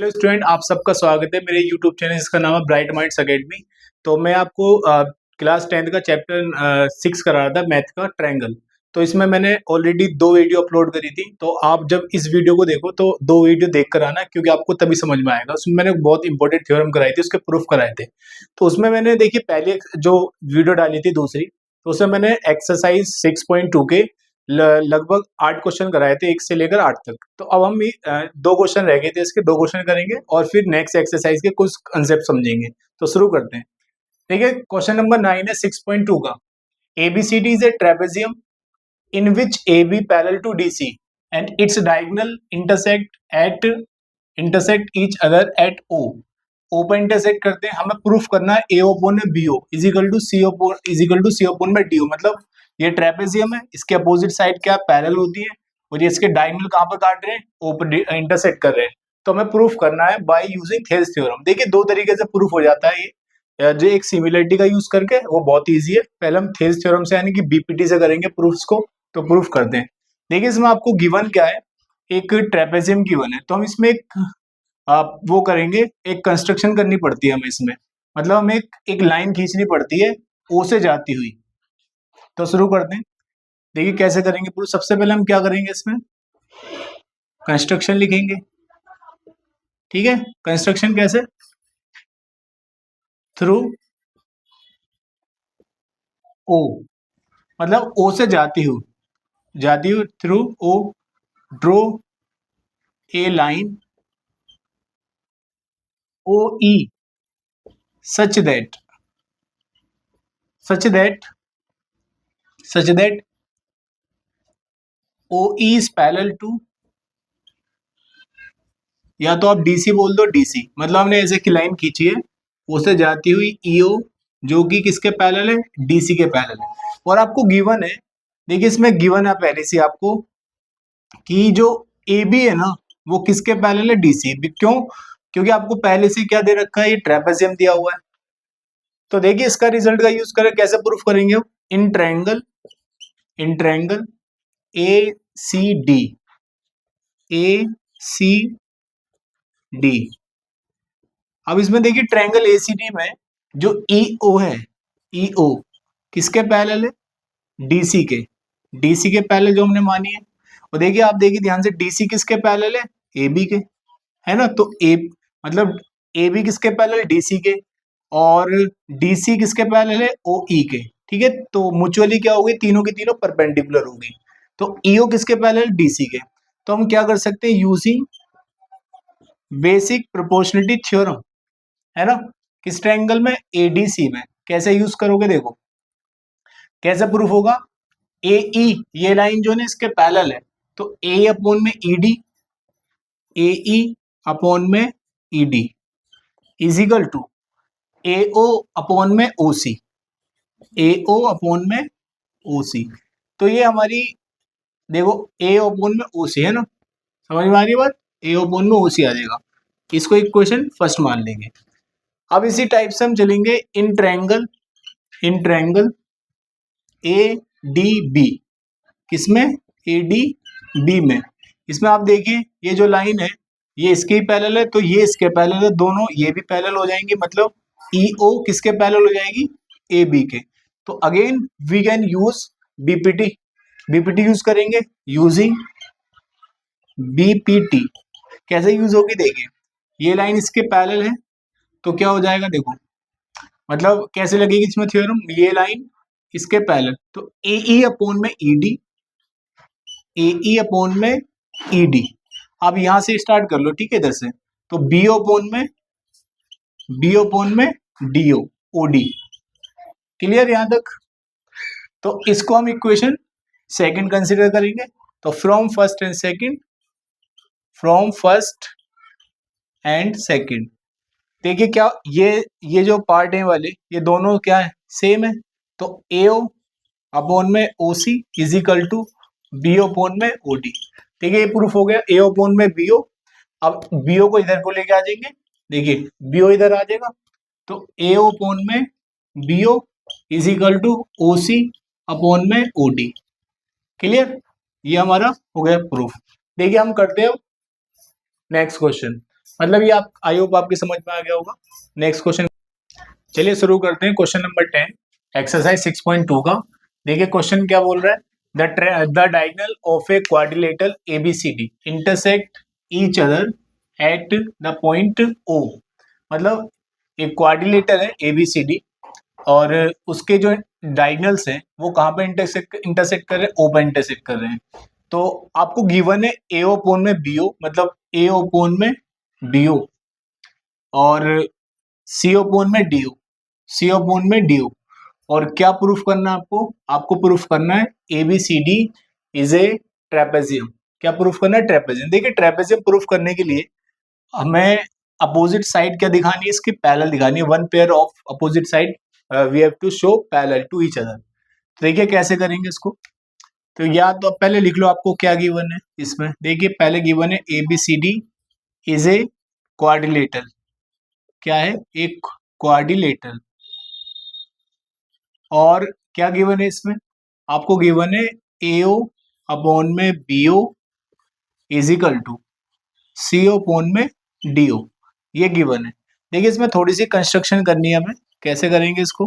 Hello student, आप सबका स्वागत है मेरे यूट्यूब चैनल जिसका नाम है ब्राइट माइंड्स अकेडमी। तो मैं आपको क्लास 10th का चैप्टर 6 करा रहा था, मैथ का ट्रायंगल। तो इसमें मैंने ऑलरेडी 2 वीडियो अपलोड करी थी। तो आप जब इस वीडियो को देखो तो 2 वीडियो देख कर आना, क्योंकि आपको तभी समझ में आएगा। उसमें मैंने बहुत इंपॉर्टेंट थ्योरम कराई थी, उसके प्रूफ कराए थे। तो उसमें मैंने देखिए पहले जो वीडियो डाली थी दूसरी, तो उसमें मैंने एक्सरसाइज 6.2 के लगभग 8 क्वेश्चन कराए थे, 1 से लेकर 8 तक। तो अब हम 2 क्वेश्चन रह गए थे, इसके 2 क्वेश्चन करेंगे और फिर नेक्स्ट एक्सरसाइज के कुछ कंसेप्ट समझेंगे। तो शुरू करते हैं। ठीक है, क्वेश्चन नंबर 9 है 6.2 का। ABCD is a trapezium in which AB parallel to DC and its diagonal intersect each other at O। O पर इंटरसेक्ट करते हैं, हमें प्रूफ करना है AO अपॉन में BO is equal to C upon में DO। मतलब ये ट्रेपेजियम है, इसके अपोजिट साइड क्या पैरेलल होती है, और ये इसके डायगोनल कहाँ पर काट रहे हैं, O पर इंटरसेक्ट कर रहे हैं। तो हमें प्रूफ करना है बाय यूजिंग थेल्स थ्योरम। देखिए 2 तरीके से प्रूफ हो जाता है ये, जो एक सिमिलरिटी का यूज करके, वो बहुत इजी है। पहले हम थेल्स थ्योरम से यानी कि BPT से करेंगे प्रूफ्स को। तो प्रूफ करते हैं। देखिए इसमें आपको गिवन क्या है, एक ट्रेपेजियम गिवन है। तो हम इसमें एक वो करेंगे, एक कंस्ट्रक्शन करनी पड़ती है हमें इसमें। मतलब हमें एक लाइन खींचनी पड़ती है ओ से जाती हुई। तो शुरू करते हैं। देखिए कैसे करेंगे प्रूफ। सबसे पहले हम क्या करेंगे, इसमें कंस्ट्रक्शन लिखेंगे। ठीक है, कंस्ट्रक्शन कैसे, थ्रू ओ, मतलब ओ से जाती हुई through O, draw a line O E such that OE is parallel to, या तो आप DC बोल दो, DC मतलब हमने ऐसे की लाइन खींची है उससे जाती हुई EO, जो कि किसके पैरेलल है, DC के पैरेलल है। और आपको गिवन है, देखिए इसमें गिवन है पहले से आपको कि जो AB है ना, वो किसके पैरेलल है, DC। क्यों? क्योंकि आपको पहले से क्या दे रखा है, ये ट्रेपेजियम दिया हुआ है। तो देखिए इसका रिजल्ट का यूज करें, कैसे प्रूफ करेंगे, इन ट्रायंगल ACD अब इसमें देखिए ट्रायंगल ACD में जो EO है, EO किसके पैरेलल है, DC के पैरेलल जो हमने मानी है। और देखिए आप देखिए ध्यान से, DC किसके पैरेलल है, AB के, है ना। तो A मतलब AB किसके पैरेलल, DC के, और DC किसके पैरेलल है, OE के। ठीक है, तो म्यूचुअली क्या होगी, तीनों की तीनों परपेंडिकुलर होगी। तो EO किसके पैरेलल, DC के। तो हम क्या कर सकते हैं, यूजिंग बेसिक प्रोपोर्शनलिटी थ्योरम, है ना। किस ट्रायंगल में, ADC में। कैसे यूज करोगे, देखो कैसे प्रूफ होगा। AE ये लाइन जो है इसके पैरेलल है, तो AE अपॉन में ED is equal to AO upon में OC, तो ये हमारी देखो A अपॉन में OC है ना, समझ में आ रही है बात, A अपॉन में OC आ जाएगा। इसको इक्वेशन फर्स्ट मान लेंगे। अब इसी टाइप से हम चलेंगे इन ट्रायंगल ADB, किसमें, ADB में। इसमें आप देखिए ये जो लाइन है ये इसके ही पैरेलल है, तो ये इसके पैरेलल है, दोनों ये भी पैरेलल हो जाएंगे। मतलब EO किसके पैरेलल हो जाएगी, AB के। तो again we can use BPT use करेंगे, यूजिंग BPT। कैसे यूज होगी, देखिए ये लाइन इसके पैरेलल है, तो क्या हो जाएगा, देखो मतलब कैसे लगेगी इसमें थ्योरम, ये लाइन इसके पैरेलल, तो AE अपॉन में ED। अब यहां से स्टार्ट कर लो, ठीक है, इधर से। तो BO अपॉन में DO OD। क्लियर यहां तक। तो इसको हम इक्वेशन सेकंड कंसीडर करेंगे। तो फ्रॉम फर्स्ट एंड सेकंड देखिए क्या, ये जो पार्ट है वाले, ये दोनों क्या है, सेम है। तो AO अपॉन में OC is equal to BO upon में OD। ठीक है, ये प्रूफ हो गया, AO अपॉन में BO। अब BO को इधर को लेके आ जाएंगे, देखिए BO इधर आ जाएगा, तो AO अपॉन में BO is equal to OC upon में OD। क्लियर, ये हमारा हो गया प्रूफ। देखिए हम करते हैं नेक्स्ट क्वेश्चन। मतलब ये आप आई होप आपकी समझ में आ गया होगा। नेक्स्ट क्वेश्चन, चलिए शुरू करते हैं क्वेश्चन नंबर 10 एक्सरसाइज 6.2 का। देखिए क्वेश्चन क्या बोल रहा है, the diagonal of a quadrilateral ABCD intersect each other at the point O. मतलब एक क्वाड्रिलेटर है एबीसीडी और उसके जो डायगोनल्स हैं वो कहाँ पे इंटरसेक्ट कर रहे हैं, ओ पे इंटरसेक्ट कर रहे हैं। तो आपको गिवन है ए ओपोन में बीओ, मतलब ए ओपोन में बीओ और सी ओपोन में डी, सी ओपोन में डी। और क्या प्रूफ करना है आपको, आपको प्रूफ करना है A B C D is a trapezium. क्या प्रूफ करना है, ट्रेपेजियम। देखिए ट्रेपेजियम प्रूफ करने के लिए हमें अपोजिट साइड क्या दिखानी है, इसकी पैरेलल दिखानी है। One pair of opposite side we have to show parallel to each other. तो देखिए कैसे करेंगे इसको। तो या तो अब पहले लिख लो आपको क्या गिवन है इसमें। देखिए पहले गिवन है A B C D is a quadrilateral. क्या है, एक क्वाड्रिलेटरल। और क्या गिवन है इसमें, आपको गिवन है एओ अपॉन में BO is equal to CO upon में डीओ, ये गिवन है। देखिए इसमें थोड़ी सी कंस्ट्रक्शन करनी है हमें। कैसे करेंगे इसको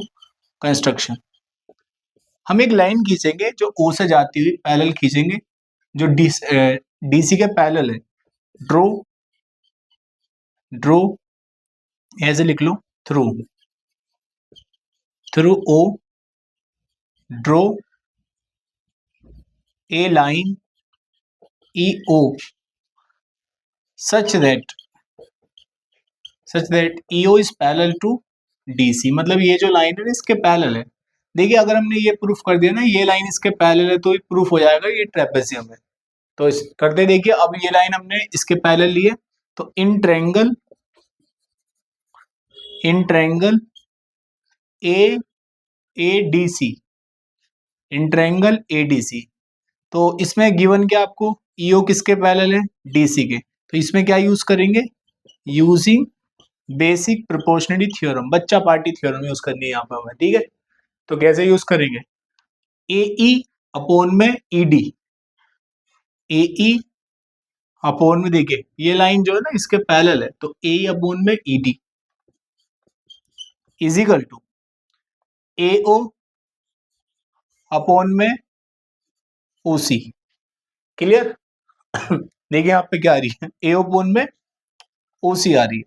कंस्ट्रक्शन, हम एक लाइन खींचेंगे जो ओ से जाती हुई पैरेलल खींचेंगे, जो डीसी के पैरेलल है। ड्रो, ड्रो ऐसे लिख लो, through, through O draw a line E O such that EO is parallel to DC। मतलब ये जो लाइन है इसके पैरेलल है। देखिए अगर हमने ये प्रूफ कर दिया ना, ये लाइन इसके पैरेलल है, तो ये प्रूफ हो जाएगा ये ट्रेपेजियम है। तो इस करते देखिए, अब ये लाइन हमने इसके पैरेलल ली है, तो in triangle AADC, in triangle ADC। तो इसमें गिवन क्या आपको, EO किसके पैरेलल है, DC के। तो इसमें क्या यूज करेंगे, यूजिंग बेसिक प्रोपोर्शनलिटी थ्योरम, बच्चा पार्टी थ्योरम यूज करनी है यहाँ पे हमें, ठीक है। तो कैसे यूज करेंगे, ए ई अपॉन में ई डी, ए ई अपॉन में, देखिए ये लाइन जो है ना इसके पैरेलल है, तो ए अपॉन में E D is equal to A O upon में ओ सी। क्लियर। देखिए यहाँ पे क्या आ रही है, ए अपॉन में ओ सी आ रही है।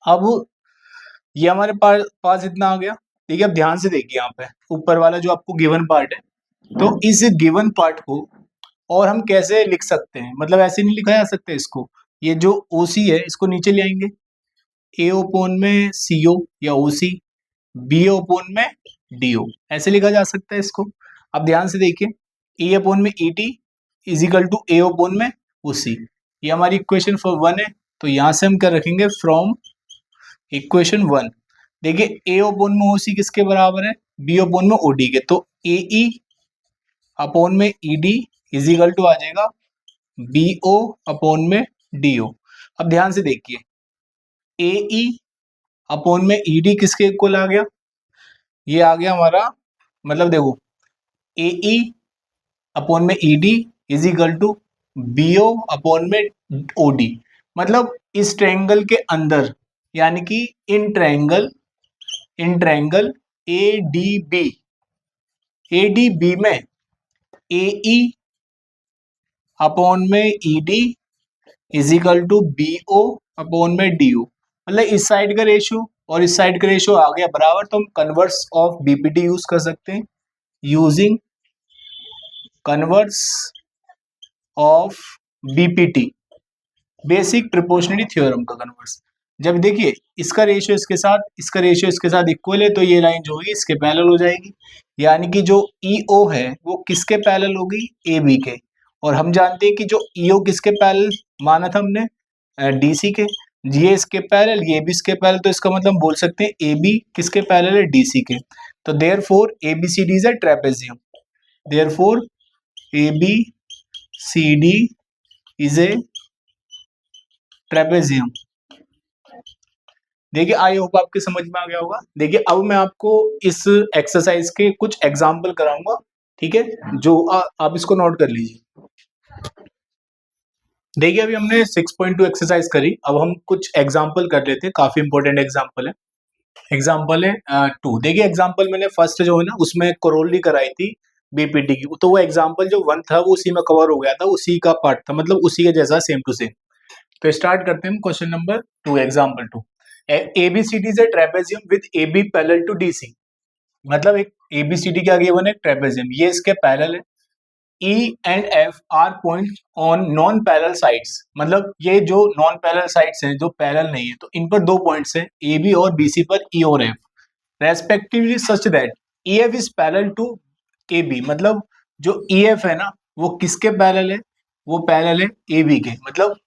अब ये हमारे पास इतना आ गया। देखिए अब ध्यान से देखिए यहाँ पे ऊपर वाला जो आपको गिवन पार्ट है, तो इस गिवन पार्ट को और हम कैसे लिख सकते हैं, मतलब ऐसे नहीं लिखा जा सकता इसको। ये जो OC है इसको नीचे ले आएंगे, ए ओपोन में CO या OC, बी ओपोन में DO, ऐसे लिखा जा सकता है इसको। अब ध्यान से देखिए, ए ओपोन में ET is equal to A upon में OC। ये हमारी इक्वेशन फॉर 1 है, तो यहां से हम क्या रखेंगे, फ्रॉम इक्वेशन 1। देखिए ए ओपोन में OC किसके बराबर है, बी ओपोन में OD के। तो AE अपॉन में ED इज इक्वल टू आ जाएगा BO अपॉन में DO। अब ध्यान से देखिए, AE अपॉन में ED किसके इक्वल आ गया, ये आ गया हमारा, मतलब देखो AE अपॉन में ED is equal to BO upon में OD। मतलब इस ट्रायंगल के अंदर, यानी कि इन ट्रायंगल ADB में AE अपॉन में ED is equal to BO upon में DO। मतलब इस साइड का रेशियो और इस साइड का रेशियो आ गया बराबर, तो हम कन्वर्स ऑफ BPT यूज कर सकते हैं, using converse of BPT, basic proportionality theorem का कन्वर्स। जब देखिए इसका रेशियो इसके साथ इक्वल है, तो ये लाइन जो होगी इसके पैरेलल हो जाएगी। यानी कि जो EO है वो किसके पैरेलल होगी, AB के। और हम जानते हैं कि जो EO किसके पैरेलल माना था हमने, DC के। ये इसके पैरेलल, ये भी इसके पैरेलल, तो इसका मतलब हम बोल सकते हैं AB किसके पैरेलल है, DC के। तो therefore ABCD is a trapezium, therefore ABCD is a trapezium. देखिए आई होप आपके समझ में आ गया होगा। देखिए अब मैं आपको इस एक्सरसाइज के कुछ एग्जाम्पल कराऊंगा, ठीक है, जो आप इसको नोट कर लीजिए। देखिए अभी हमने 6.2 एक्सरसाइज करी, अब हम कुछ एग्जाम्पल कर लेते हैं, काफी इंपॉर्टेंट एग्जाम्पल है। एग्जाम्पल है 2। देखिए एग्जाम्पल मैंने फर्स्ट जो है ना उसमें कोरोलरी कराई थी बीपीटी की, तो वो एग्जाम्पल जो 1 था वो उसी में कवर हो गया था, उसी का पार्ट था, मतलब उसी के जैसा सेम टू सेम। तो स्टार्ट करते हैं question number 2, example 2। ABCD is a trapezium with AB parallel to DC. मतलब एक एबीसीडी क्या गिवन है, ट्रेपेजियम, ये इसके पैरेलल है। E and F are point on non parallel sides, मतलब ये जो नॉन पैरेलल साइड्स हैं जो पैरेलल नहीं है, तो इन पर 2 पॉइंट्स हैं, ए बी और बी सी पर E और F respectively, such that E F is parallel to A B. मतलब जो ई एफ है ना वो किसके पैरेलल है, वो पैरेलल है ए बी के, मतलब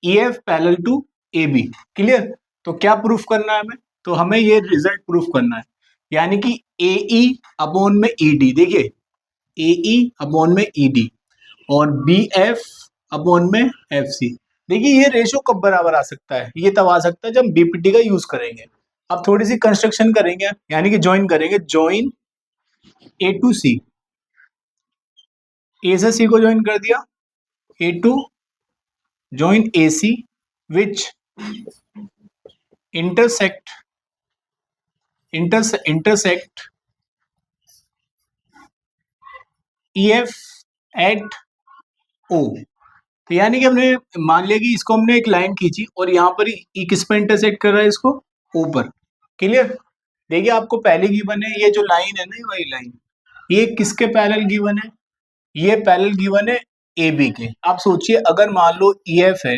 E F parallel to A B. Clear. तो क्या प्रूफ करना है हमें, तो हमें ये रिजल्ट प्रूफ करना है, यानी कि ए ई अपॉन में ई डी। देखिए ए ई अपॉन में ई डी और बी एफ अपॉन में एफ सी। देखिए ये रेशो कब बराबर आ सकता है, ये तब आ सकता है जब बीपीटी का यूज करेंगे। अब थोड़ी सी कंस्ट्रक्शन करेंगे, यानी कि ज्वाइन करेंगे, ज्वाइन ए टू सी, ए से सी को ज्वाइन कर दिया, A to join A C which intersect intersect E F at O. तो यानी कि हमने मान लिया कि इसको हमने एक लाइन खींची और यहाँ पर ई किस पे इंटरसेक्ट कर रहा है, इसको ऊपर। क्लियर। देखिए आपको पहले गिवन है, ये जो लाइन है ना, ये वही लाइन, ये किसके पैरेलल गिवन है, ये पैरेलल गिवन है ए बी के। आप सोचिए अगर मान लो ई एफ है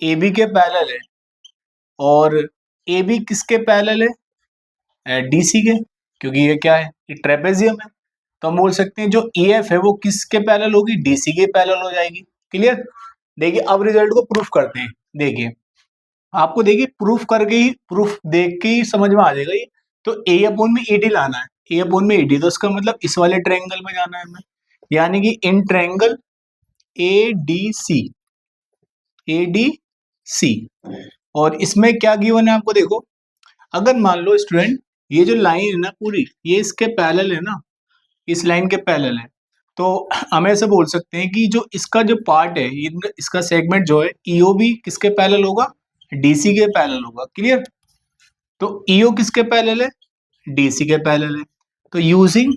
ए बी के पैरेलल है और ए बी किसके पैरेलल है, डी सी के, क्योंकि ये क्या है, ये ट्रेपेजियम है। तो हम बोल सकते हैं जो ई एफ है वो किसके पैरेलल होगी, डी सी के पैरेलल हो जाएगी। क्लियर। देखिए अब रिजल्ट को प्रूफ करते हैं। देखिए आपको देखिए प्रूफ करके ही, प्रूफ देख के ही समझ में आ जाएगा ये। तो ए अपॉन में ई डी लाना है, ए अपॉन में ई डी, तो इसका मतलब इस वाले ट्रायंगल में जाना है हमें, यानी कि in triangle A D C, A D C. और इसमें क्या गिवन है आपको, देखो अगर मान लो स्टूडेंट ये जो लाइन है ना पूरी, ये इसके पैरेलल है ना, इस लाइन के पैरेलल है, तो हम ऐसे बोल सकते हैं कि जो इसका जो पार्ट है, इसका सेगमेंट जो है ईओ भी किसके पैरेलल होगा, डीसी के पैरेलल होगा। क्लियर। तो ईओ किसके पैरेलल है, डीसी के पैरेलल है। तो यूजिंग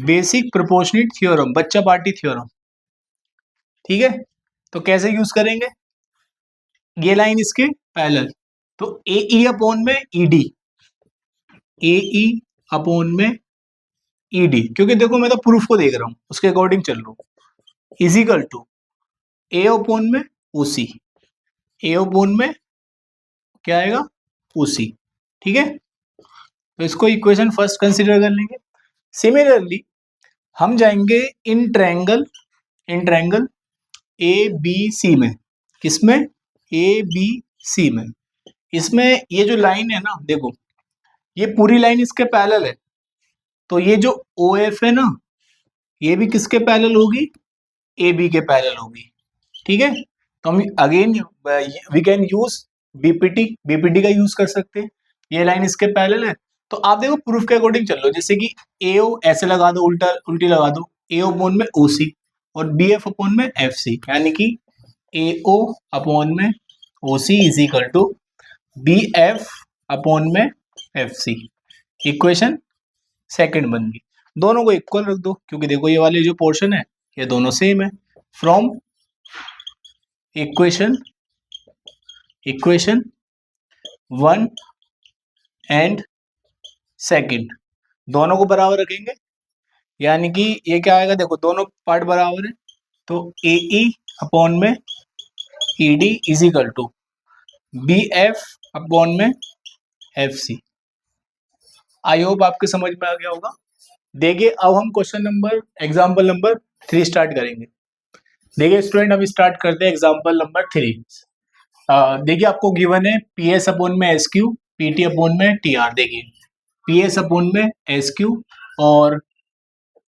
बेसिक प्रोपोर्शनेट थ्योरम, बच्चा पार्टी थ्योरम, ठीक है, तो कैसे यूज करेंगे, ये लाइन इसके पैरेलल, तो ए ई अपॉन में ई डी, ए ई अपॉन में ई डी, क्योंकि देखो मैं तो प्रूफ को देख रहा हूं, उसके अकॉर्डिंग चल रहा हूं, इजिकल टू ए अपॉन में ओसी, ए अपॉन में क्या आएगा, ओसी। ठीक है, तो इसको इक्वेशन फर्स्ट कंसीडर कर लेंगे। सिमिलरली हम जाएंगे इन ट्रायंगल ए बी सी में, किसमें, ए बी सी में। इसमें ये जो लाइन है ना, देखो ये पूरी लाइन इसके पैरेलल है, तो ये जो ओ एफ है ना, ये भी किसके पैरेलल होगी, ए बी के पैरेलल होगी। ठीक है, तो हम again we can use BPT, BPT का यूज कर सकते हैं, ये लाइन इसके पैरेलल है। तो आप देखो प्रूफ के अकॉर्डिंग चल लो, जैसे कि एओ ऐसे लगा दो, उल्टी लगा दो, एओ अपॉन में ओसी और बी एफ अपॉन में एफ सी, यानी कि एओ अपॉन में OC is equal to B F upon में एफ सी। इक्वेशन सेकंड बन गई। दोनों को इक्वल रख दो, क्योंकि देखो ये वाले जो पोर्शन है ये दोनों सेम है। फ्रॉम इक्वेशन 1 एंड सेकंड दोनों को बराबर रखेंगे, यानी कि ये क्या आएगा, देखो दोनों पार्ट बराबर है, तो ए ई अपॉन में E D is equal to B F upon में एफ सी। आई होप आपके समझ में आ गया होगा। देखिए अब हम question number example number 3 start करेंगे। देखिए स्टूडेंट हम स्टार्ट करते हैं एग्जाम्पल नंबर 3। देखिए आपको गिवन है पी एस अपॉन में S Q, P T upon में टी आर। देखिए पी एस अपॉन में एस क्यू और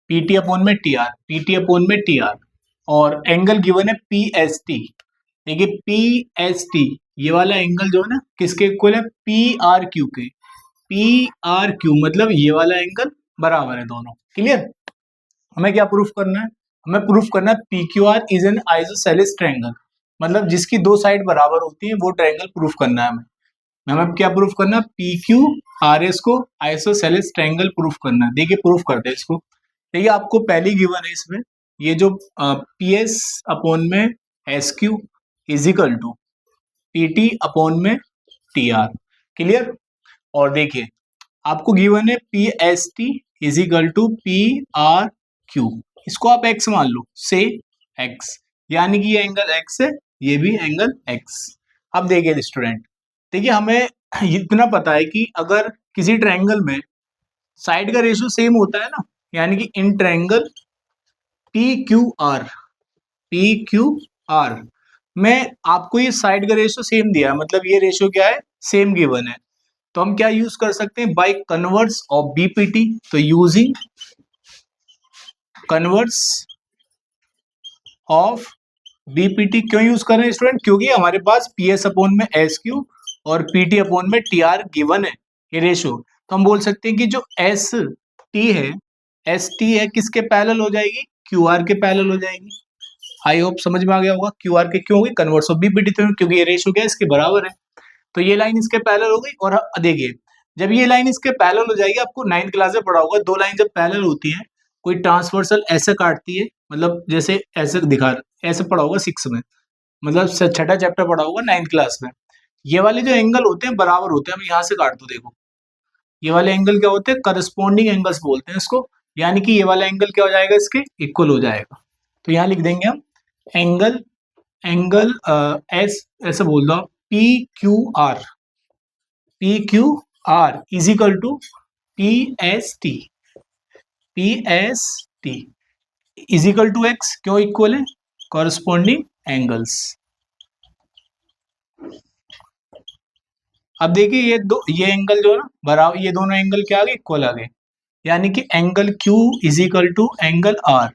पी टी अपॉन में T are, P T upon में टी आर, और एंगल गिवन है पी एस टी। देखिए पी एस टी ये वाला एंगल जो है ना किसके इक्वल है, पी आर क्यू के, पी आर क्यू मतलब ये वाला एंगल बराबर है दोनों। क्लियर। हमें क्या प्रूफ करना है, हमें प्रूफ करना है P Q R is an isosceles triangle, मतलब जिसकी दो साइड बराबर होती है वो ट्रायंगल प्रूफ करना है हमें क्या प्रूफ करना है, पी क्यू आर एस को आइसोसेलेस ट्रायंगल प्रूफ करना है। देखिए प्रूफ करते हैं इसको। देखिए आपको पहली गिवन है इसमें, ये जो पी एस अपॉन में S Q is equal to P T upon में टी आर, क्लियर। और देखिए आपको गिवन है P S T is equal to P R Q, इसको आप एक्स मान लो, से एक्स, यानी कि ये एंगल एक्स है, ये भी एंगल एक्स। अब देखिए स्टूडेंट, देखिए हमें इतना पता है कि अगर किसी ट्रायंगल में साइड का रेशियो सेम होता है ना, यानी कि in triangle P Q are में आपको ये साइड का रेशियो सेम दिया है, मतलब ये रेशियो क्या है, सेम गिवन है। तो हम क्या यूज कर सकते हैं, बाय कन्वर्स ऑफ बीपीटी। तो यूजिंग कन्वर्स ऑफ बीपीटी क्यों यूज कर रहे हैं स्टूडेंट, क्योंकि हमारे पास पी एस अपॉन में एस क्यू और पीटी अपॉन में टी आर गिवन है, ये रेशियो। तो हम बोल सकते हैं कि जो एस टी है, एस टी है किसके पैरेलल हो जाएगी, क्यू आर के पैरेलल हो जाएगी। आई होप समझ में आ गया होगा। क्यू आर के क्यों होगी, कन्वर्स ऑफ बीपीटी, क्योंकि ये रेशियो क्या है, इसके बराबर है। तो ये लाइन इसके पैरेलल हो गई। और देखिए जब ये लाइन इसके पैरेलल हो जाएगी, आपको 9th क्लास में पढ़ा होगा, दो लाइन जब पैरेलल होती है, कोई ट्रांसवर्सल ऐसे काटती है, मतलब जैसे ऐसे दिखा, ऐसे पढ़ा होगा 6 में, मतलब छठा चैप्टर पढ़ा होगा 9th क्लास में। ये वाले जो एंगल होते हैं बराबर होते हैं। हम यहाँ से काट दो, देखो ये वाले एंगल क्या होते हैं, करस्पॉन्डिंग एंगल्स बोलते हैं इसको, यानी कि ये वाला एंगल क्या हो जाएगा, इसके इक्वल हो जाएगा। तो यहाँ लिख देंगे हम एंगल एंगल एस, ऐसे बोल दो P Q R is equal to P S T is equal to X, क्यों इक्वल है, कॉरस्पॉन्डिंग एंगल्स। अब देखिए ये एंगल जो है ना बराबर, ये दोनों एंगल क्या आ गए, इक्वल आ गए, यानी कि angle Q is equal to angle R।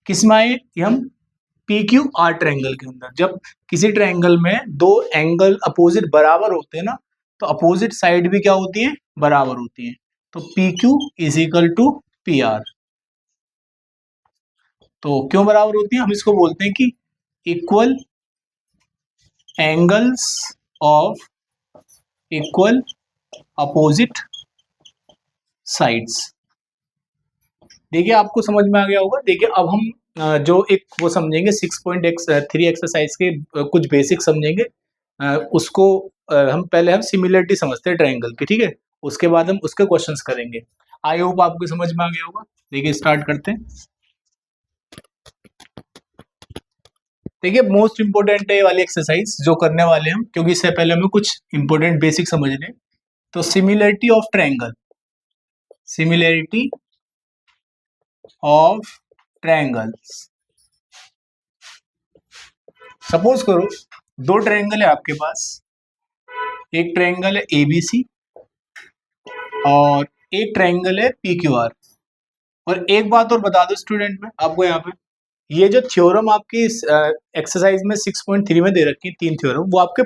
किस में आए, हम पी क्यू आर ट्रायंगल के अंदर। जब किसी ट्रायंगल में दो एंगल अपोजिट बराबर होते हैं ना, तो अपोजिट साइड भी क्या होती है, बराबर होती है। तो P Q is equal to P R. तो क्यों बराबर होती है, हम इसको बोलते हैं कि equal angles of equal opposite sides. देखिए आपको समझ में आ गया होगा। देखिए अब हम जो एक वो समझेंगे 6.3 एक्सरसाइज के कुछ बेसिक समझेंगे। उसको हम पहले हम सिमिलरिटी समझते हैं ट्रायंगल की, ठीक है, उसके बाद हम उसके क्वेश्चंस करेंगे। आई होप आपको समझ में आ गया होगा। देखिए स्टार्ट करते हैं। देखिए मोस्ट इंपोर्टेंट है ये वाली एक्सरसाइज जो करने वाले हम, क्योंकि इससे पहले हमें कुछ इंपोर्टेंट बेसिक समझ लें। तो similarity of triangle, similarity of triangles. Suppose करो दो ट्रायंगल है आपके पास, एक ट्रायंगल है एबीसी और एक ट्रायंगल है पी क्यू आर। और एक बात और बता दो स्टूडेंट में आपको, यहाँ पे ये जो थ्योरम आपकी एक्सरसाइज में 6.3 में दे रखी है, 3 थ्योरम, वो आपके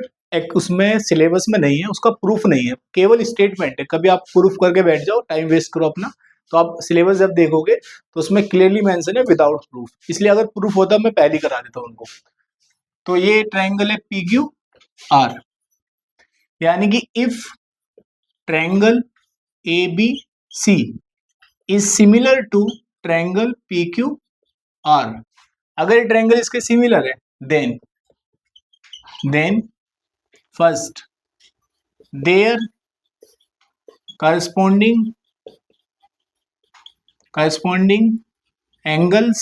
उसमें सिलेबस में नहीं है, उसका प्रूफ नहीं है, केवल स्टेटमेंट है। कभी आप प्रूफ करके बैठ जाओ, टाइम वेस्ट करो अपना, तो आप सिलेबस जब देखोगे तो उसमें क्लियरली मेंशन है विदाउट प्रूफ। इसलिए अगर प्रूफ होता मैं पहले ही करा देता हूँ उनको। तो ये ट्रायंगल है पी क्यू आर, यानी कि if triangle A B C is similar to triangle P Q R, अगर ट्रायंगल इसके सिमिलर है, then first their corresponding angles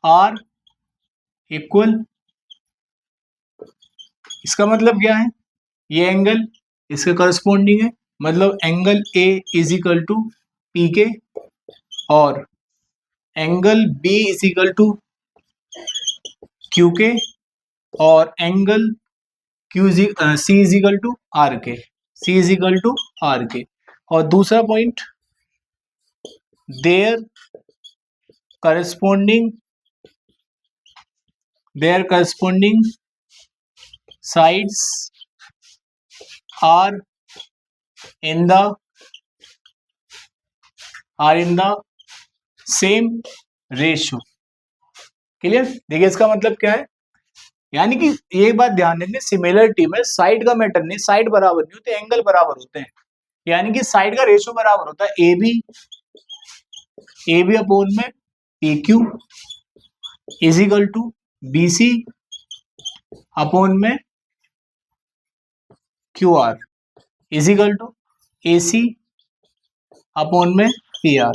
are equal। इसका मतलब क्या है, ये एंगल इसके करस्पॉन्डिंग है, मतलब angle A is equal to P के और angle B is equal to Q के और angle C is equal to R के, C is equal to R के। और दूसरा point, their corresponding sides are in the same ratio. Clear? देखिए इसका मतलब क्या है, यानी कि एक बात ध्यान रखना, सिमिलरिटी में साइड का मैटर नहीं, साइड बराबर नहीं होते, एंगल बराबर होते हैं। यानी कि साइड का रेशियो बराबर होता है ए बी अपॉन में P Q is equal to B C upon में Q R is equal to A C upon में पी आर।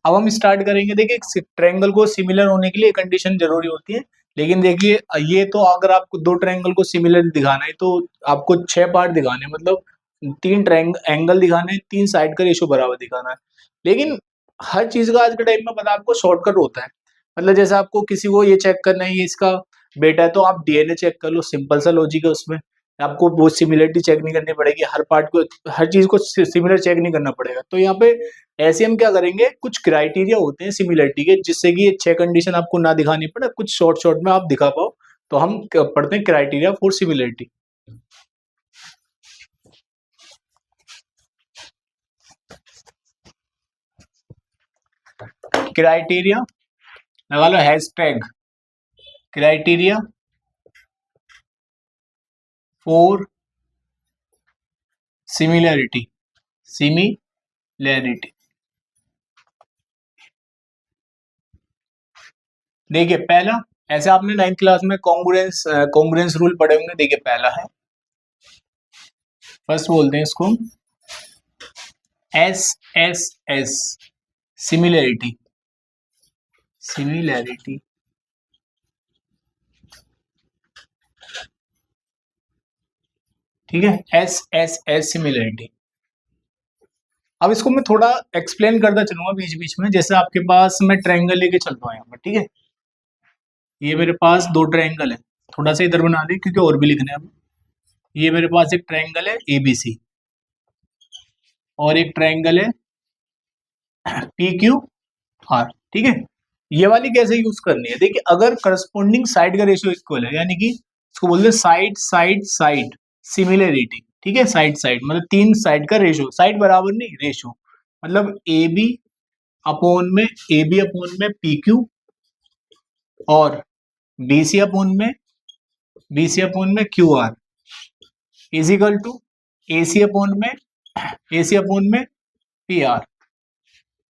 अब हम स्टार्ट करेंगे। देखिए ट्रायंगल को सिमिलर होने के लिए कंडीशन जरूरी होती है, लेकिन देखिए ये तो अगर आपको दो ट्रायंगल को सिमिलर दिखाना है तो आपको 6 पार्ट दिखाने हैं, मतलब 3 एंगल दिखाने हैं, 3 साइड का रेशियो बराबर दिखाना है। लेकिन हर चीज का आज के टाइम में पता आपको शॉर्टकट होता है। मतलब जैसे आपको किसी को ये चेक करना है ये इसका बेटा है तो आप डीएनए चेक कर लो, सिंपल सा लॉजिक है उसमें। आपको वो सिमिलरिटी चेक नहीं करनी पड़ेगी, हर पार्ट को हर चीज को सिमिलर चेक नहीं करना पड़ेगा। तो यहाँ पे ऐसे हम क्या करेंगे, कुछ क्राइटेरिया होते हैं सिमिलरिटी के, जिससे कि ये 6 कंडीशन आपको ना दिखानी पड़े, कुछ शॉर्ट शॉर्ट में आप दिखा पाओ। तो हम पढ़ते हैं क्राइटेरिया फॉर सिमिलरिटी। क्राइटेरिया लगा लो हैशटैग क्राइटेरिया फॉर सिमिलरिटी। देखिए पहला, ऐसे आपने 9th क्लास में कॉन्ग्रुएंस रूल पढ़े होंगे। देखिए पहला है, फर्स्ट बोलते हैं इसको एस सिमिलरिटी। ठीक है, एस सिमिलरिटी। अब इसको मैं थोड़ा एक्सप्लेन करता चलूंगा बीच बीच में। जैसे आपके पास मैं ट्रायंगल लेके चलता हूँ यहाँ पर, ठीक है, ये मेरे पास 2 ट्रायंगल है, थोड़ा सा इधर बना दे क्योंकि और भी लिखने हैं अब। ये मेरे पास एक ट्रायंगल है ABC और एक ट्रायंगल है PQR, ठीक है। ये वाली कैसे यूज करनी है, देखिए अगर करस्पॉन्डिंग साइड का रेशियो इक्वल है, यानी कि इसको बोलते हैं साइड सिमिलरिटी, ठीक है। साइड मतलब 3 साइड का रेशियो, साइड बराबर नहीं रेशियो, मतलब AB अपॉन में PQ और BC अपॉन में QR is equal to AC upon में PR।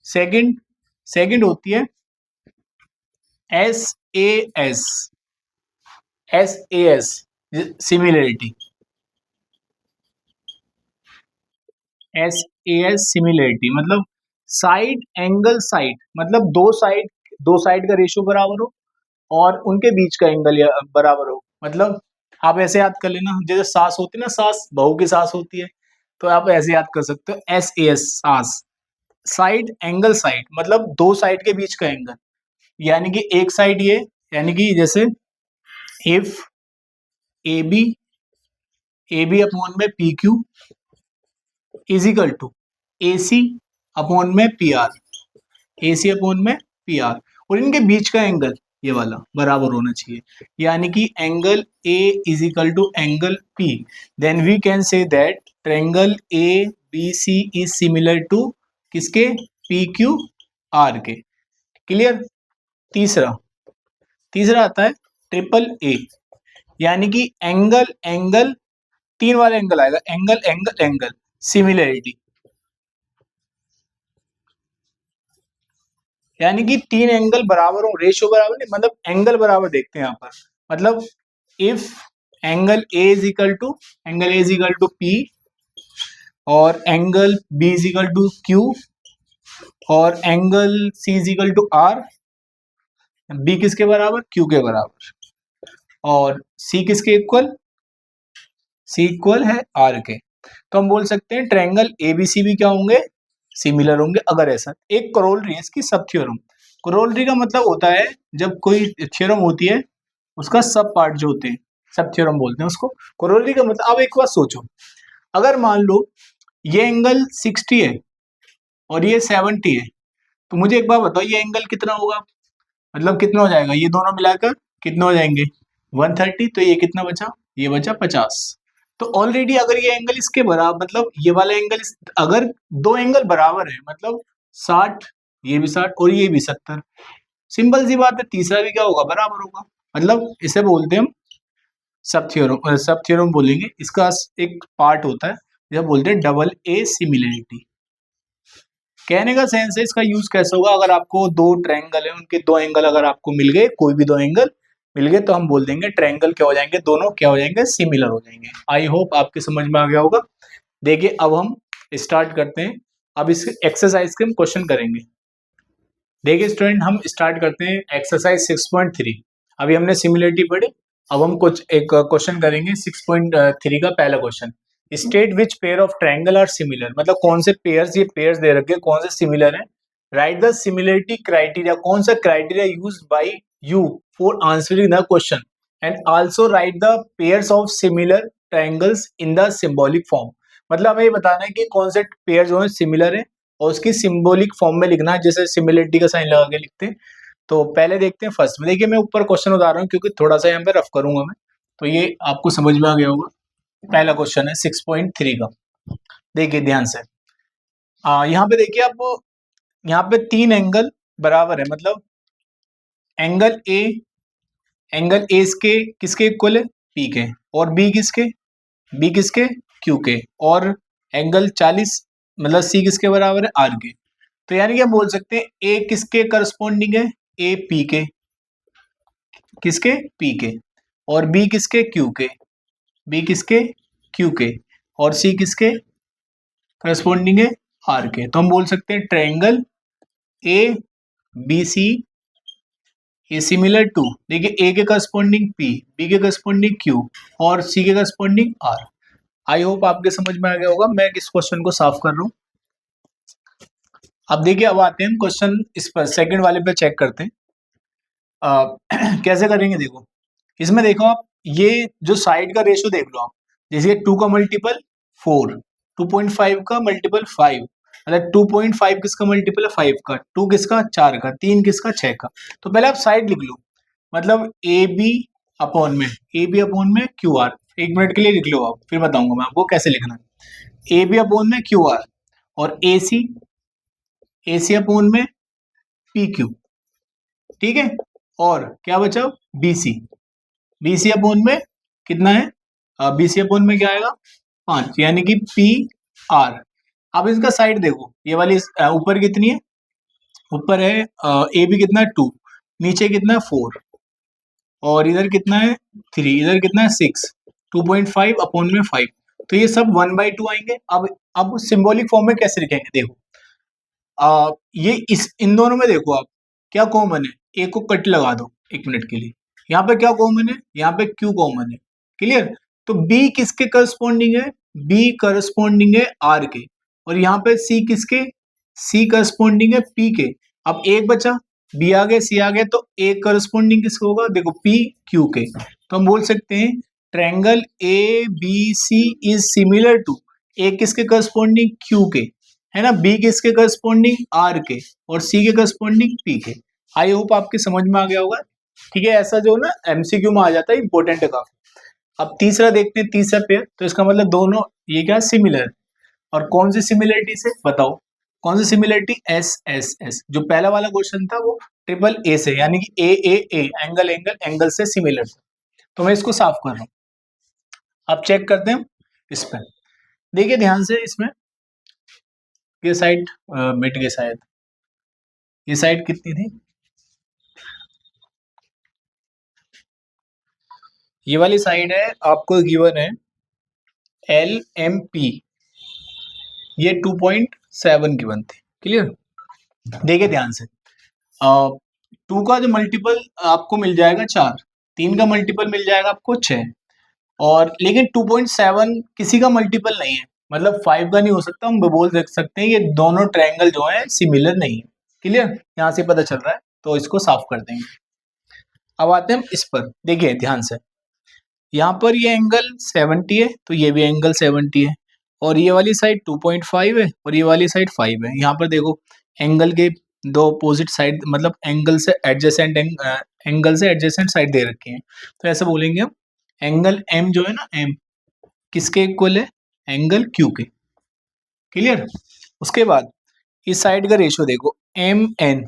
सेकंड होती है SAS सिमिलरिटी। SAS सिमिलरिटी मतलब साइड एंगल साइड, मतलब दो साइड का रेशियो बराबर हो और उनके बीच का एंगल बराबर हो। मतलब आप ऐसे याद कर लेना, जैसे सास होती है ना, सास बहू की सास होती है, तो आप ऐसे याद कर सकते हो SAS सास। साइड एंगल साइड मतलब दो साइड के बीच का एंगल, यानी कि एक साइड ये, यानी कि जैसे इफ AB अपॉन में PQ is equal to AC upon में PR और इनके बीच का एंगल ये वाला बराबर होना चाहिए, यानी कि angle A is equal to angle P। Then we can say that triangle ABC is similar to किसके, PQR के। क्लियर? तीसरा आता है AAA, यानी कि एंगल 3 वाला एंगल आएगा, एंगल सिमिलरिटी, यानी कि 3 एंगल बराबर हो, रेशियो बराबर नहीं, मतलब एंगल बराबर देखते हैं यहाँ पर। मतलब if angle A is equal to P और angle B is equal to Q और angle C is equal to R, B किसके बराबर, Q के बराबर, और C किसके इक्वल, C इक्वल है R के, तो हम बोल सकते हैं ट्रायंगल ABC भी क्या होंगे, सिमिलर होंगे। अगर ऐसा, एक करोलरी है इसकी, सब थ्योरम। करोलरी का मतलब होता है जब कोई थ्योरम होती है उसका सब पार्ट जो होते हैं, सब थ्योरम बोलते हैं उसको। करोलरी का मतलब, अब एक बात सोचो, अगर मान लो ये एंगल 60 है और ये 70 है, तो मुझे एक बात बताओ ये एंगल कितना होगा, मतलब कितना हो जाएगा, ये दोनों मिलाकर कितना हो जाएंगे 130, तो ये कितना बचा, ये बचा 50। तो ऑलरेडी अगर ये एंगल इसके बराबर, मतलब ये वाला एंगल, अगर दो एंगल बराबर है मतलब 60 ये भी 60 और ये भी 70। सिंपल सी बात है, तीसरा भी क्या होगा, बराबर होगा। मतलब इसे बोलते हैं हम सब थ्योरम बोलेंगे। इसका एक पार्ट होता है जब बोलते हैं डबल ए सिमिलरिटी। कहने का सेंस है इसका यूज कैसे होगा, अगर आपको दो ट्रायंगल है, उनके दो एंगल अगर आपको मिल गए, कोई भी दो एंगल मिल गए, तो हम बोल देंगे ट्रायंगल क्या हो जाएंगे, दोनों क्या हो जाएंगे, सिमिलर हो जाएंगे। आई होप आपके समझ में आ गया होगा। देखिए अब हम स्टार्ट करते हैं। अब इस एक्सरसाइज के हम क्वेश्चन करेंगे। देखिए स्टूडेंट, हम स्टार्ट करते हैं एक्सरसाइज 6.3। अभी हमने सिमिलरिटी पढ़ी, अब हम कुछ एक क्वेश्चन करेंगे 6.3 का पहला question. State which pair of triangle are similar, मतलब कौन से पेयर्स, ये पेयर्स दे रखे हैं, कौन से सिमिलर हैं। राइट द सिमिलरिटी क्राइटेरिया, कौन सा criteria use by you for answering the question, and also right the pairs of similar triangles in the symbolic form. मतलब हमें ये बताना है कि कौन से पेयर जो है सिमिलर है और उसकी सिंबॉलिक फॉर्म में लिखना है, जैसे सिमिलरिटी का साइन लगा के लिखते हैं। तो पहले देखते हैं फर्स्ट में। देखिए मैं ऊपर क्वेश्चन उतार रहा हूँ क्योंकि थोड़ा सा यहाँ पे रफ करूंगा मैं, तो ये आपको समझ में आ गया होगा। पहला क्वेश्चन है 6.3 का। देखिए ध्यान से, यहाँ पे देखिए आप, यहाँ पे तीन एंगल बराबर है, मतलब एंगल ए, इसके किसके इक्वल है, पी के, और बी किसके क्यू के, और एंगल 40 मतलब सी किसके बराबर है, आर के। तो यानी कि हम बोल सकते हैं ए किसके करस्पॉन्डिंग है, ए पी के, किसके, पी के, और बी किसके, क्यू के, और सी किसके करस्पॉन्डिंग है, आर के। तो हम बोल सकते हैं ट्रायंगल ए बी सी ये सिमिलर टू, देखिए ए के करस्पॉन्डिंग पी, बी के करस्पॉन्डिंग क्यू, और सी के करस्पॉन्डिंग आर। आई होप आपके समझ में आ गया होगा। मैं इस क्वेश्चन को साफ कर रहा हूं। अब देखिए, अब आते हैं हम क्वेश्चन इस पर सेकंड वाले पे चेक करते हैं। कैसे करेंगे, देखो इसमें देखो आप, ये जो साइड का रेशियो देख लो आप, जैसे 2 का मल्टीपल 4, 2.5 का मल्टीपल 5, मतलब 2.5 किसका मल्टीपल है, 5 का, 2 किसका, 4 का, 3 किसका, 6 का। तो पहले आप साइड लिख लो, मतलब ए बी अपॉन में क्यू आर। 1 मिनट के लिए लिख लो आप, फिर बताऊंगा मैं आपको कैसे लिखना है। ए बी अपॉन में क्यू आर, और ए सी अपॉन में पी क्यू, ठीक है। और क्या बचा, बी सी अपॉन में कितना है, बी सी अपॉन में क्या आएगा, 5, यानी कि पी आर। अब इसका साइड देखो, ये वाली ऊपर कितनी है, ऊपर है ए बी कितना है 2, नीचे कितना है 4, और इधर कितना है 3, इधर कितना है 6, 2.5 अपॉन में 5। तो ये सब 1/2 आएंगे। अब सिंबॉलिक फॉर्म में कैसे लिखेंगे, देखो ये इन दोनों में देखो आप क्या कॉमन है, ए को कट लगा दो 1 मिनट के लिए। यहाँ पे क्या कॉमन है, यहाँ पे क्यू कॉमन है, क्लियर। तो बी किसके करस्पॉन्डिंग है, बी करस्पॉन्डिंग है आर के, और यहाँ पे सी करस्पॉन्डिंग है पी के। अब एक बचा, बी आ गए सी आ गए, तो ए करस्पॉन्डिंग किसका होगा, देखो पी क्यू के। तो हम बोल सकते हैं triangle A B C is similar to, A किसके करस्पॉन्डिंग क्यू के, है ना, बी किसके करस्पॉन्डिंग आर के, और सी के करस्पॉन्डिंग पी के। आई होप आपके समझ में आ गया होगा। ठीक है, ऐसा जो ना एमसीक्यू में आ जाता है, इंपॉर्टेंट है काफी। अब तीसरा देखते हैं, तीसरा पेयर, तो इसका मतलब दोनों ये क्या सिमिलर, और कौन सी सिमिलरिटी से बताओ, कौन सी सिमिलरिटी, एस एस एस। जो पहला वाला क्वेश्चन था वो ट्रिपल ए से, यानी कि ए एंगल से सिमिलर था। तो मैं इसको साफ कर रहा हूं। अब चेक करते हैं इस पर, देखिए ध्यान से, इसमें ये साइड मिट गई शायद, ये साइड कितनी थी, ये वाली साइड है आपको गिवन है एल एम पी, ये 2.7 गिवन थी, क्लियर। देखिए ध्यान से, 2 का जो मल्टीपल आपको मिल जाएगा 4, 3 का मल्टीपल मिल जाएगा आपको 6, और लेकिन 2.7 किसी का मल्टीपल नहीं है, मतलब 5 का नहीं हो सकता। हम बोल देख सकते हैं ये दोनों ट्रायंगल जो है सिमिलर नहीं है, क्लियर, यहाँ से पता चल रहा है। तो इसको साफ कर देंगे। अब आते हैं हम इस पर, देखिए ध्यान से, यहाँ पर ये एंगल 70 है, तो ये भी एंगल 70 है, और ये वाली साइड 2.5 है, और ये वाली साइड 5 है। यहाँ पर देखो एंगल के दो अपोजिट साइड, मतलब एंगल से एडजेसेंट साइड दे रखी है। तो ऐसा बोलेंगे हम, एंगल एम जो है ना, एम किसके इक्वल है, एंगल क्यू के, क्लियर। उसके बाद इस साइड का रेशियो देखो एम एन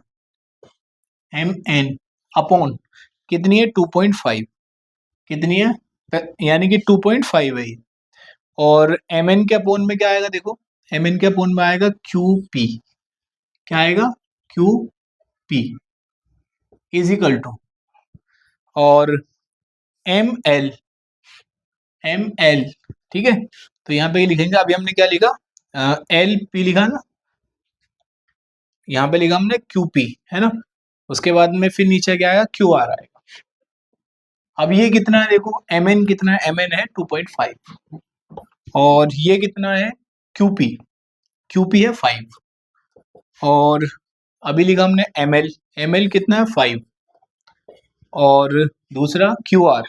अपॉन कितनी है 2.5, कितनी है यानी कि 2.5 है ये। और एम एन के अपोन में क्या आएगा देखो, एम एन के अपोन में आएगा क्यू पी, क्या आएगा Q P is equal to, और एम एल ठीक है। तो यहाँ पे लिखेंगे, अभी हमने क्या लिखा एल पी लिखा ना, यहाँ पे लिखा हमने क्यू पी है ना, उसके बाद में फिर नीचे क्या आएगा क्यू आर आएगा। अब ये कितना है देखो, एम एन कितना है, एम एन है 2.5 और ये कितना है क्यूपी है 5, और अभी लिखा हमने एम एल कितना है 5, और दूसरा क्यू आर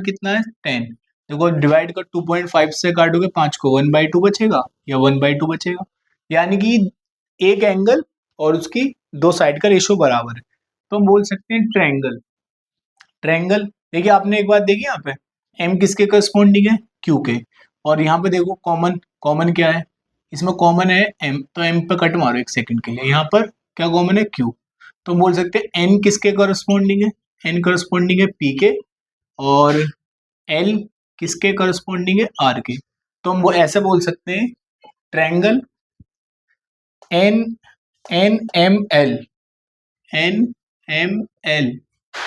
कितना है 10। देखो डिवाइड कर 2.5 से काटोगे 5 को 1/2 बचेगा या 1/2 बचेगा, यानी कि एक एंगल और उसकी दो साइड का रेशियो बराबर है, तो हम बोल सकते हैं ट्रायंगल। देखिए आपने एक बात देखी यहाँ पे, एम किसके करस्पॉन्डिंग है क्यू के, और यहाँ पे देखो कॉमन क्या है, इसमें कॉमन है एम, तो एम पे कट मारो एक सेकंड के लिए, यहाँ पर क्या कॉमन है क्यू, तो हम बोल सकते हैं एन किसके करस्पॉन्डिंग है, एन करस्पॉन्डिंग है पी के, और एल किसके करस्पॉन्डिंग है आर के। तो हम वो ऐसे बोल सकते हैं triangle N N M L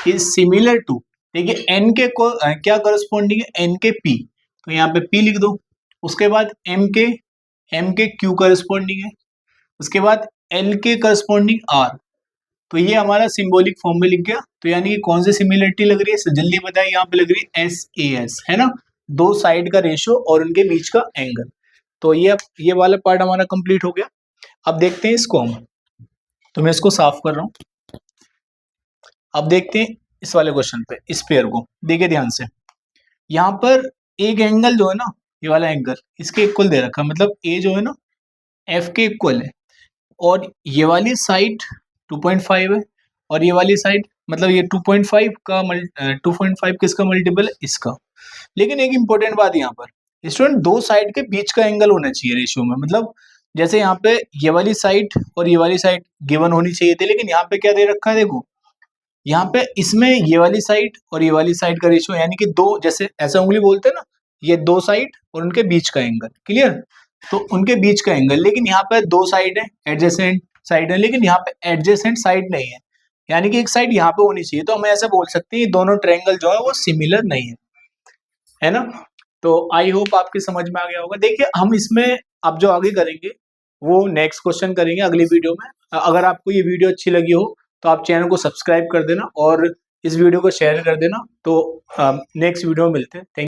is similar to, देखिए एन के को क्या करस्पॉन्डिंग है, एन के पी, तो यहाँ पे पी लिख दो, उसके बाद एम के क्यू करस्पॉन्डिंग है, उसके बाद एल के करस्पॉन्डिंग आर, तो ये हमारा सिंबॉलिक फॉर्म में लिख गया। तो यानी कि कौन सी सिमिलरिटी लग रही है, जल्दी बताइए, यहाँ पे लग रही है एस ए एस है ना, दो साइड का रेशियो और उनके बीच का एंगल। तो ये वाला पार्ट हमारा कंप्लीट हो गया। अब देखते हैं इसको हम, तो मैं इसको साफ कर रहा हूँ। अब देखते हैं इस वाले क्वेश्चन पे, इस पेयर को देखिए ध्यान से, यहाँ पर एक एंगल जो है ना, ये वाला एंगल इसके इक्वल दे रखा है, मतलब ए जो है ना एफ के इक्वल है, और ये वाली साइड 2.5 है, और ये वाली साइड मतलब ये 2.5 का 2.5 किसका मल्टीपल है, इसका। लेकिन एक इंपॉर्टेंट बात यहाँ पर स्टूडेंट, दो साइड के बीच का एंगल होना चाहिए रेशियो में, मतलब जैसे यहाँ पे ये वाली साइड और ये वाली साइड गिवन होनी चाहिए थी, लेकिन यहाँ पे क्या दे रखा है देखो, यहाँ पे इसमें ये वाली साइड और ये वाली साइड का रेशियो, यानी कि दो, जैसे ऐसा उंगली बोलते हैं ना, ये दो साइड और उनके बीच का एंगल, क्लियर, तो उनके बीच का एंगल, लेकिन यहाँ पे दो साइड है, एडजेसेंट साइड है, लेकिन यहाँ पे एडजेसेंट साइड नहीं है, यानी कि एक साइड यहाँ पे होनी चाहिए, तो हम ऐसा बोल सकते हैं दोनों ट्रायंगल जो है वो सिमिलर नहीं है ना। तो आई होप आपके समझ में आ गया होगा। देखिए हम इसमें अब जो आगे करेंगे वो नेक्स्ट क्वेश्चन करेंगे अगली वीडियो में। अगर आपको ये वीडियो अच्छी लगी हो तो आप चैनल को सब्सक्राइब कर देना और इस वीडियो को शेयर कर देना। तो नेक्स्ट वीडियो में मिलते हैं। थैंक